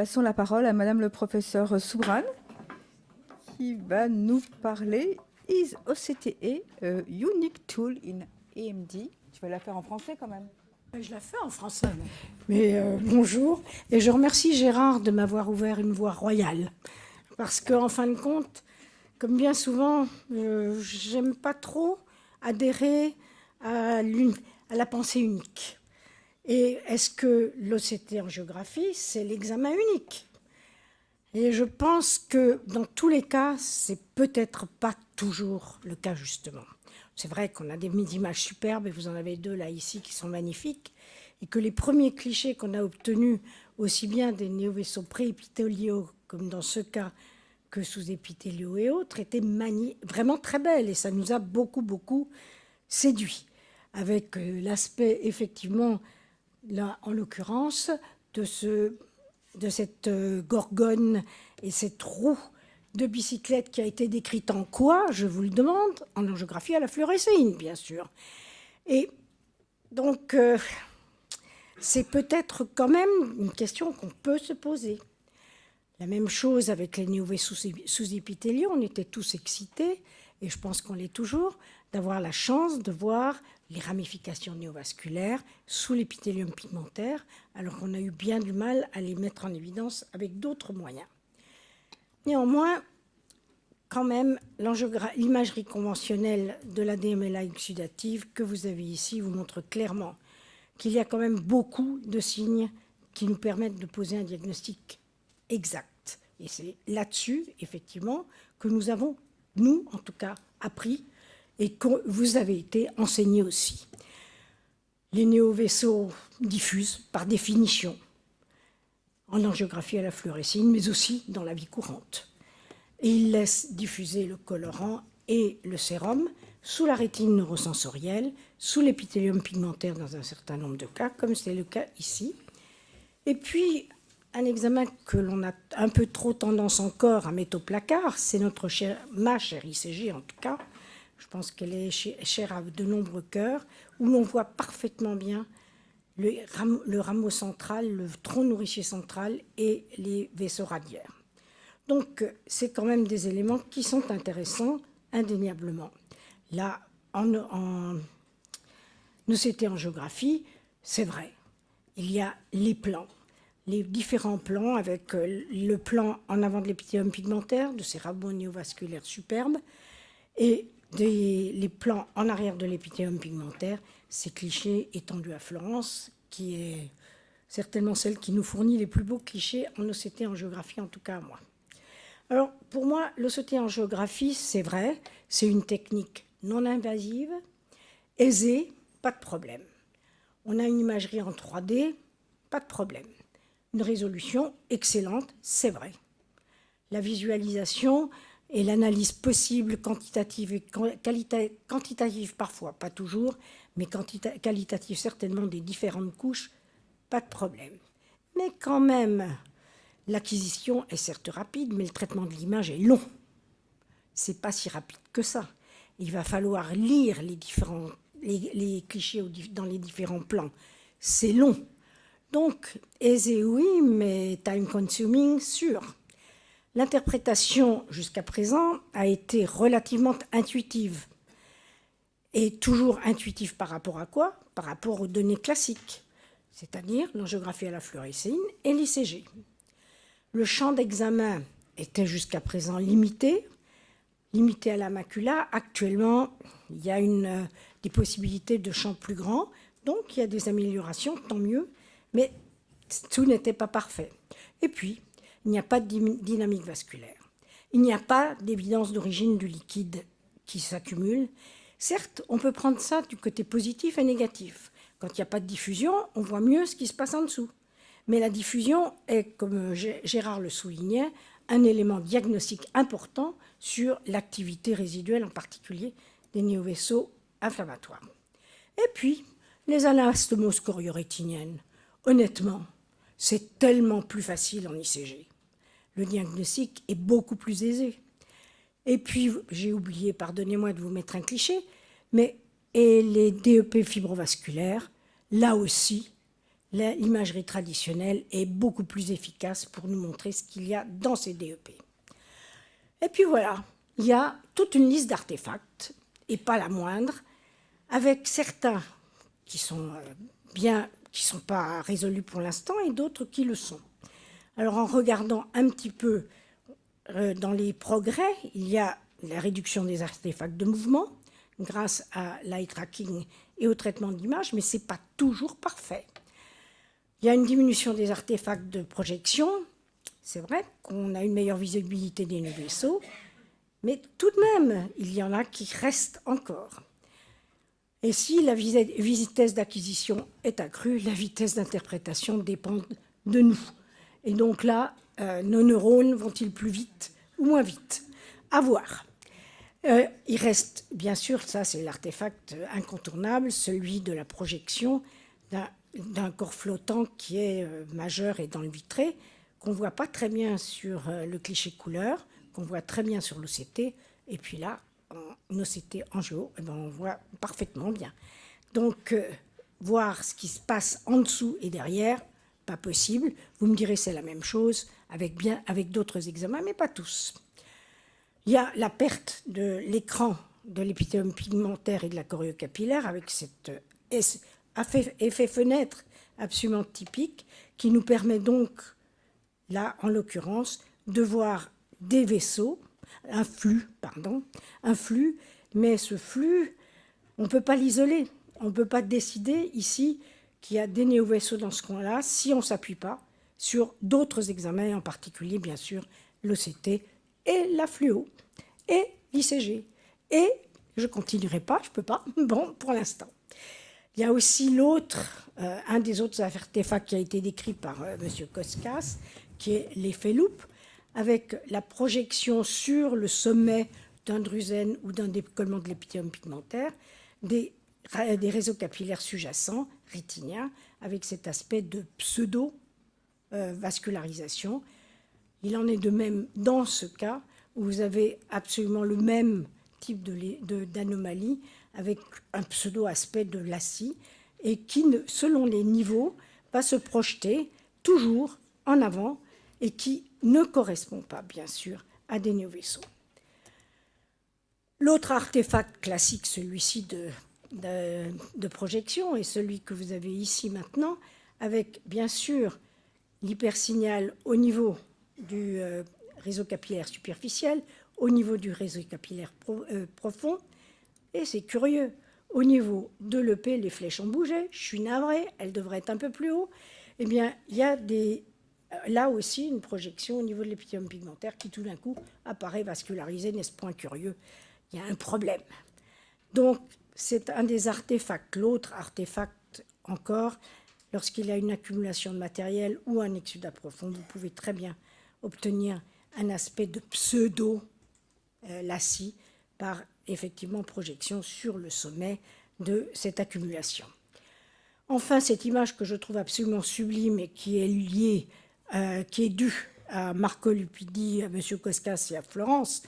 Passons la parole à Madame le professeur Soubran, qui va nous parler Is OCTE a unique tool in AMD? Tu vas la faire en français quand même. Je la fais en français. Mais bonjour. Et je remercie Gérard de m'avoir ouvert une voie royale. Parce qu'en fin de compte, comme bien souvent, j'aime pas trop adhérer à la pensée unique. Et est-ce que l'OCT en géographie, c'est l'examen unique? Et je pense que dans tous les cas, c'est peut-être pas toujours le cas, justement. C'est vrai qu'on a des images superbes, et vous en avez deux là ici qui sont magnifiques, et que les premiers clichés qu'on a obtenus, aussi bien des néovaisseaux pré-épithéliaux, comme dans ce cas, que sous-épithéliaux et autres, étaient vraiment très belles, et ça nous a beaucoup, beaucoup séduit, avec l'aspect, effectivement, là, en l'occurrence, de cette gorgone et cette roue de bicyclette qui a été décrite en quoi, je vous le demande, en angiographie à la fluorescéine, bien sûr. Et donc, c'est peut-être quand même une question qu'on peut se poser. La même chose avec les néovaisseaux sous-épithéliaux, on était tous excités, et je pense qu'on l'est toujours, d'avoir la chance de voir les ramifications néovasculaires sous l'épithélium pigmentaire, alors qu'on a eu bien du mal à les mettre en évidence avec d'autres moyens. Néanmoins, quand même, l'imagerie conventionnelle de la DMLA exudative que vous avez ici vous montre clairement qu'il y a quand même beaucoup de signes qui nous permettent de poser un diagnostic exact. Et c'est là-dessus, effectivement, que nous avons, nous, en tout cas, appris et que vous avez été enseigné aussi. Les néovaisseaux diffusent, par définition, en angiographie à la fluorescine, mais aussi dans la vie courante. Et ils laissent diffuser le colorant et le sérum sous la rétine neurosensorielle, sous l'épithélium pigmentaire dans un certain nombre de cas, comme c'est le cas ici. Et puis, un examen que l'on a un peu trop tendance encore à mettre au placard, c'est ma chère ICG en tout cas, je pense qu'elle est chère à de nombreux cœurs, où l'on voit parfaitement bien le rameau central, le tronc nourricier central et les vaisseaux radiaires. Donc, c'est quand même des éléments qui sont intéressants, indéniablement. Là, en OCT en géographie, c'est vrai, il y a les plans, les différents plans avec le plan en avant de l'épithélium pigmentaire, de ces rameaux néovasculaires superbes, et les plans en arrière de l'épithélium pigmentaire, ces clichés étendus à Florence, qui est certainement celle qui nous fournit les plus beaux clichés en OCT en géographie, en tout cas à moi. Alors, pour moi, l'OCT en géographie, c'est vrai, c'est une technique non invasive, aisée, pas de problème. On a une imagerie en 3D, pas de problème. Une résolution excellente, c'est vrai. La visualisation et l'analyse possible, quantitative et quantitative parfois, pas toujours, mais qualitative certainement des différentes couches, pas de problème. Mais quand même, l'acquisition est certes rapide, mais le traitement de l'image est long. C'est pas si rapide que ça. Il va falloir lire les clichés dans les différents plans. C'est long. Donc, aisé, oui, mais time consuming, sûr. L'interprétation, jusqu'à présent, a été relativement intuitive. Et toujours intuitive par rapport à quoi? Par rapport aux données classiques, c'est-à-dire l'angiographie à la fluorescéine et l'ICG. Le champ d'examen était jusqu'à présent limité à la macula. Actuellement, il y a des possibilités de champs plus grands, donc il y a des améliorations, tant mieux, mais tout n'était pas parfait. Et puis, il n'y a pas de dynamique vasculaire. Il n'y a pas d'évidence d'origine du liquide qui s'accumule. Certes, on peut prendre ça du côté positif et négatif. Quand il n'y a pas de diffusion, on voit mieux ce qui se passe en dessous. Mais la diffusion est, comme Gérard le soulignait, un élément diagnostique important sur l'activité résiduelle, en particulier des néovaisseaux inflammatoires. Et puis, les anastomoses choriorétiniennes, honnêtement, c'est tellement plus facile en ICG. Le diagnostic est beaucoup plus aisé. Et puis, j'ai oublié, pardonnez-moi de vous mettre un cliché, mais et les DEP fibrovasculaires, là aussi, l'imagerie traditionnelle est beaucoup plus efficace pour nous montrer ce qu'il y a dans ces DEP. Et puis voilà, il y a toute une liste d'artefacts, et pas la moindre, avec certains qui sont pas résolus pour l'instant et d'autres qui le sont. Alors en regardant un petit peu dans les progrès, il y a la réduction des artefacts de mouvement grâce à l'eye tracking et au traitement d'images, mais ce n'est pas toujours parfait. Il y a une diminution des artefacts de projection. C'est vrai qu'on a une meilleure visibilité des vaisseaux, mais tout de même, il y en a qui restent encore. Et si la vitesse d'acquisition est accrue, la vitesse d'interprétation dépend de nous. Et donc là, nos neurones vont-ils plus vite ou moins vite? À voir. Il reste, bien sûr, ça c'est l'artefact incontournable, celui de la projection d'un corps flottant qui est majeur et dans le vitré, qu'on ne voit pas très bien sur le cliché couleur, qu'on voit très bien sur l'OCT, et puis là, en OCT en géo, eh ben, on voit parfaitement bien. Donc, voir ce qui se passe en dessous et derrière, pas possible. Vous me direz c'est la même chose avec d'autres examens, mais pas tous. Il y a la perte de l'écran de l'épithélium pigmentaire et de la choriocapillaire avec cet effet fenêtre absolument typique qui nous permet donc, là en l'occurrence, de voir des vaisseaux, un flux, mais ce flux, on ne peut pas l'isoler. On ne peut pas décider ici qu'il y a des néovaisseaux dans ce coin-là si on ne s'appuie pas sur d'autres examens, en particulier, bien sûr, l'OCT et la fluo, et l'ICG. Et je ne continuerai pas, je ne peux pas, bon, pour l'instant. Il y a aussi un des autres artefacts qui a été décrit par M. Koskas, qui est l'effet loupe, avec la projection sur le sommet d'un drusen ou d'un décollement de l'épithélium pigmentaire, des réseaux capillaires sous-jacents, rétiniens, avec cet aspect de pseudo-vascularisation. Il en est de même dans ce cas où vous avez absolument le même type d'anomalie avec un pseudo-aspect de lacis et qui, selon les niveaux, va se projeter toujours en avant et qui ne correspond pas, bien sûr, à des néovaisseaux. L'autre artefact classique, celui-ci de projection, est celui que vous avez ici maintenant, avec, bien sûr, l'hypersignal au niveau du réseau capillaire superficiel, au niveau du réseau capillaire profond. Et c'est curieux, au niveau de l'EP, les flèches ont bougé. Je suis navrée, elles devraient être un peu plus haut. Eh bien, il y a là aussi une projection au niveau de l'épithélium pigmentaire qui, tout d'un coup, apparaît vascularisé. N'est-ce point curieux? Il y a un problème. Donc, c'est un des artefacts. L'autre artefact encore, lorsqu'il y a une accumulation de matériel ou un exsudat profond, vous pouvez très bien obtenir un aspect de pseudo-lacis par effectivement projection sur le sommet de cette accumulation. Enfin, cette image que je trouve absolument sublime et qui est liée, qui est due à Marco Lupidi, à M. Koskas et à Florence,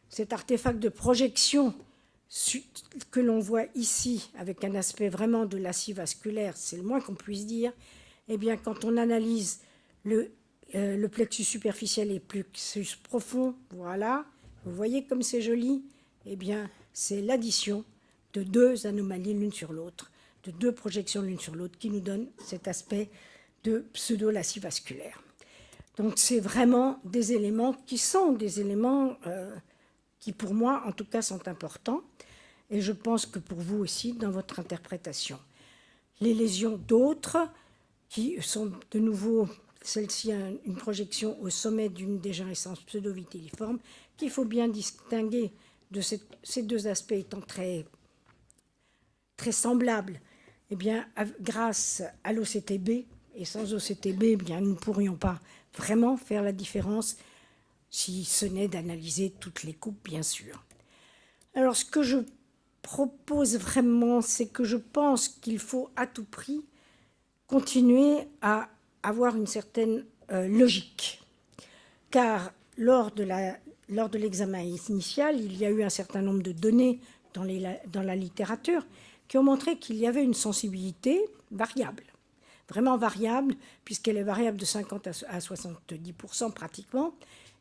cet artefact de projection que l'on voit ici, avec un aspect vraiment de lacis vasculaire, c'est le moins qu'on puisse dire, eh bien, quand on analyse le plexus superficiel et le plexus profond, voilà, vous voyez comme c'est joli, eh bien, c'est l'addition de deux anomalies l'une sur l'autre, de deux projections l'une sur l'autre, qui nous donne cet aspect de pseudo-lacis vasculaire. Donc, c'est vraiment des éléments qui sont des éléments qui, pour moi, en tout cas, sont importants, et je pense que pour vous aussi, dans votre interprétation. Les lésions d'autres, qui sont de nouveau, celle-ci, une projection au sommet d'une dégénérescence pseudo-vitelliforme, qu'il faut bien distinguer de ces deux aspects étant très, très semblables. Eh bien, grâce à l'OCTB, et sans OCTB, eh bien, nous ne pourrions pas vraiment faire la différence si ce n'est d'analyser toutes les coupes, bien sûr. Alors, ce que je propose vraiment, c'est que je pense qu'il faut à tout prix continuer à avoir une certaine logique. Car lors de l'examen initial, il y a eu un certain nombre de données dans la littérature qui ont montré qu'il y avait une sensibilité variable. vraiment variable, puisqu'elle est variable de 50 à 70% pratiquement,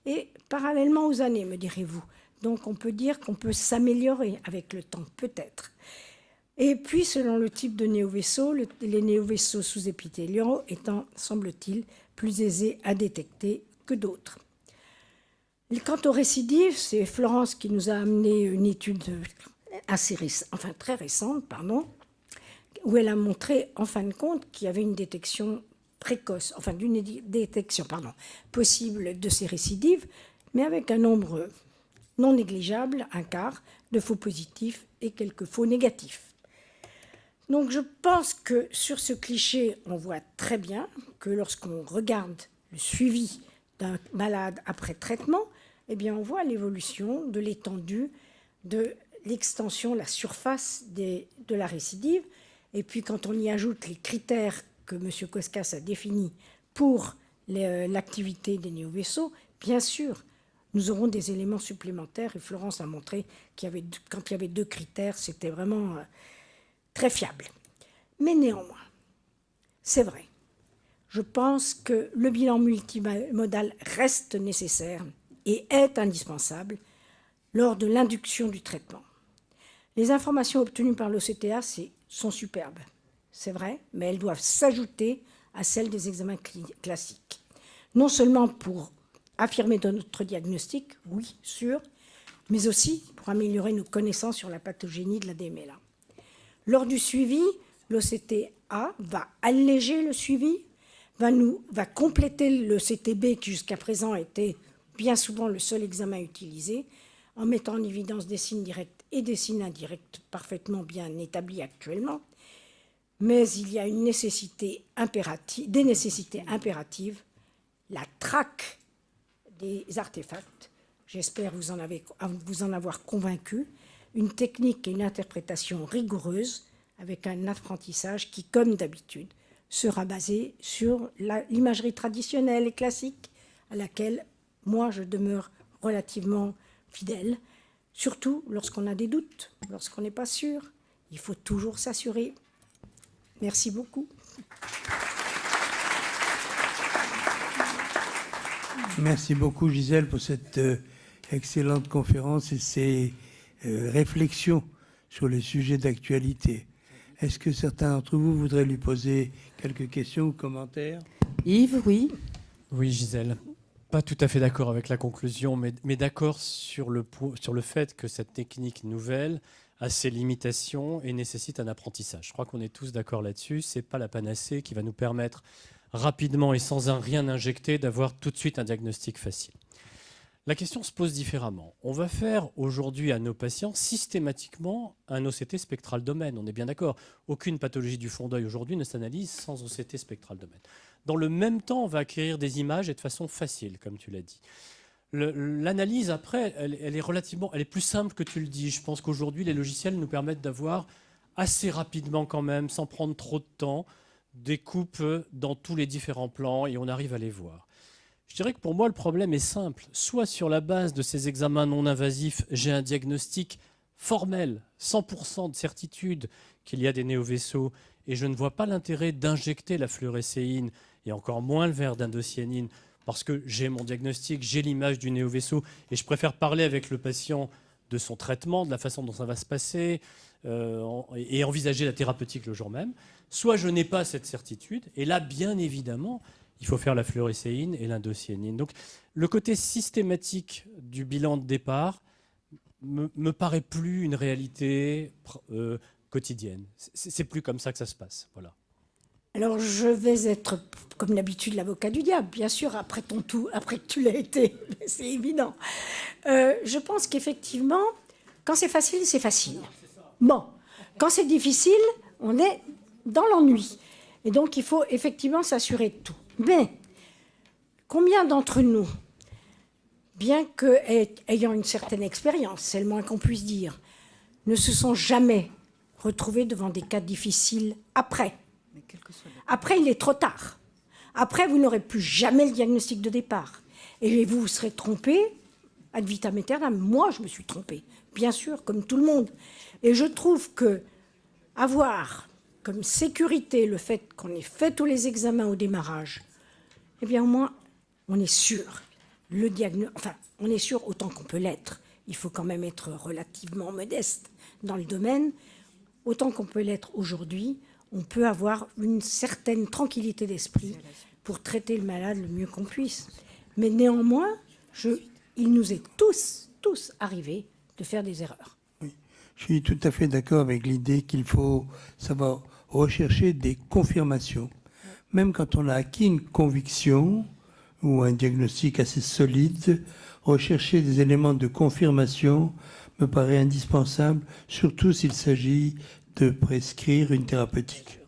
et parallèlement aux années, me direz-vous. Donc on peut dire qu'on peut s'améliorer avec le temps, peut-être. Et puis, selon le type de néovaisseau, les néovaisseaux sous-épithéliaux étant, semble-t-il, plus aisés à détecter que d'autres. Quant aux récidives, c'est Florence qui nous a amené une étude très récente, où elle a montré, en fin de compte, qu'il y avait une détection précoce, d'une détection possible de ces récidives, mais avec un nombre non négligeable, un quart, de faux positifs et quelques faux négatifs. Donc je pense que sur ce cliché, on voit très bien que lorsqu'on regarde le suivi d'un malade après traitement, eh bien on voit l'évolution de l'étendue, de l'extension, la surface de la récidive. Et puis quand on y ajoute les critères que M. Koskas a définis pour l'activité des néovaisseaux, bien sûr, nous aurons des éléments supplémentaires. Et Florence a montré quand il y avait 2 critères, c'était vraiment très fiable. Mais néanmoins, c'est vrai, je pense que le bilan multimodal reste nécessaire et est indispensable lors de l'induction du traitement. Les informations obtenues par l'OCTA sont superbes, c'est vrai, mais elles doivent s'ajouter à celles des examens classiques. Non seulement pour affirmer notre diagnostic, oui, sûr, mais aussi pour améliorer nos connaissances sur la pathogénie de la DMLA. Lors du suivi, l'OCTA va alléger le suivi, va compléter le CTB qui jusqu'à présent était bien souvent le seul examen utilisé, en mettant en évidence des signes directs et des signes indirects parfaitement bien établis actuellement. Mais il y a des nécessités impératives, la traque des artefacts, j'espère vous en avoir convaincu, une technique et une interprétation rigoureuse avec un apprentissage qui, comme d'habitude, sera basé sur l'imagerie traditionnelle et classique à laquelle, moi, je demeure relativement fidèle, surtout lorsqu'on a des doutes, lorsqu'on n'est pas sûr. Il faut toujours s'assurer. Merci beaucoup. Merci beaucoup, Gisèle, pour cette excellente conférence et ces réflexions sur les sujets d'actualité. Est-ce que certains d'entre vous voudraient lui poser quelques questions ou commentaires? Yves, oui. Oui, Gisèle. Pas tout à fait d'accord avec la conclusion, mais d'accord sur le fait que cette technique nouvelle a ses limitations et nécessite un apprentissage. Je crois qu'on est tous d'accord là-dessus. Ce n'est pas la panacée qui va nous permettre rapidement et sans rien injecter d'avoir tout de suite un diagnostic facile. La question se pose différemment. On va faire aujourd'hui à nos patients systématiquement un OCT spectral domaine. On est bien d'accord. Aucune pathologie du fond d'œil aujourd'hui ne s'analyse sans OCT spectral domaine. Dans le même temps, on va acquérir des images et de façon facile, comme tu l'as dit. L'analyse, après, elle est plus simple que tu le dis. Je pense qu'aujourd'hui, les logiciels nous permettent d'avoir assez rapidement quand même, sans prendre trop de temps, des coupes dans tous les différents plans et on arrive à les voir. Je dirais que pour moi, le problème est simple. Soit sur la base de ces examens non invasifs, j'ai un diagnostic formel, 100% de certitude qu'il y a des néovaisseaux et je ne vois pas l'intérêt d'injecter la fluorescéine et encore moins le verre d'indocyanine parce que j'ai mon diagnostic, j'ai l'image du néovaisseau et je préfère parler avec le patient de son traitement, de la façon dont ça va se passer et envisager la thérapeutique le jour même. Soit je n'ai pas cette certitude et là, bien évidemment, il faut faire la fluorescéine et l'indocyanine. Donc, le côté systématique du bilan de départ me paraît plus une réalité quotidienne. C'est plus comme ça que ça se passe. Voilà. Alors, je vais être, comme d'habitude, l'avocat du diable, bien sûr, après que tu l'as été, c'est évident. Je pense qu'effectivement, quand c'est facile, c'est facile. Bon, quand c'est difficile, on est dans l'ennui. Et donc, il faut effectivement s'assurer de tout. Mais, combien d'entre nous, bien qu'ayant une certaine expérience, c'est le moins qu'on puisse dire, ne se sont jamais retrouvés devant des cas difficiles après? Après, il est trop tard. Après, vous n'aurez plus jamais le diagnostic de départ. Et vous vous serez trompé ad vitam aeternam. Moi, je me suis trompée, bien sûr, comme tout le monde. Et je trouve que avoir comme sécurité le fait qu'on ait fait tous les examens au démarrage, eh bien au moins on est sûr. On est sûr autant qu'on peut l'être. Il faut quand même être relativement modeste dans le domaine. Autant qu'on peut l'être aujourd'hui, on peut avoir une certaine tranquillité d'esprit pour traiter le malade le mieux qu'on puisse. Mais néanmoins, il nous est tous arrivé de faire des erreurs. Oui. Je suis tout à fait d'accord avec l'idée qu'il faut savoir rechercher des confirmations. Même quand on a acquis une conviction ou un diagnostic assez solide, rechercher des éléments de confirmation me paraît indispensable, surtout s'il s'agit de prescrire une thérapeutique.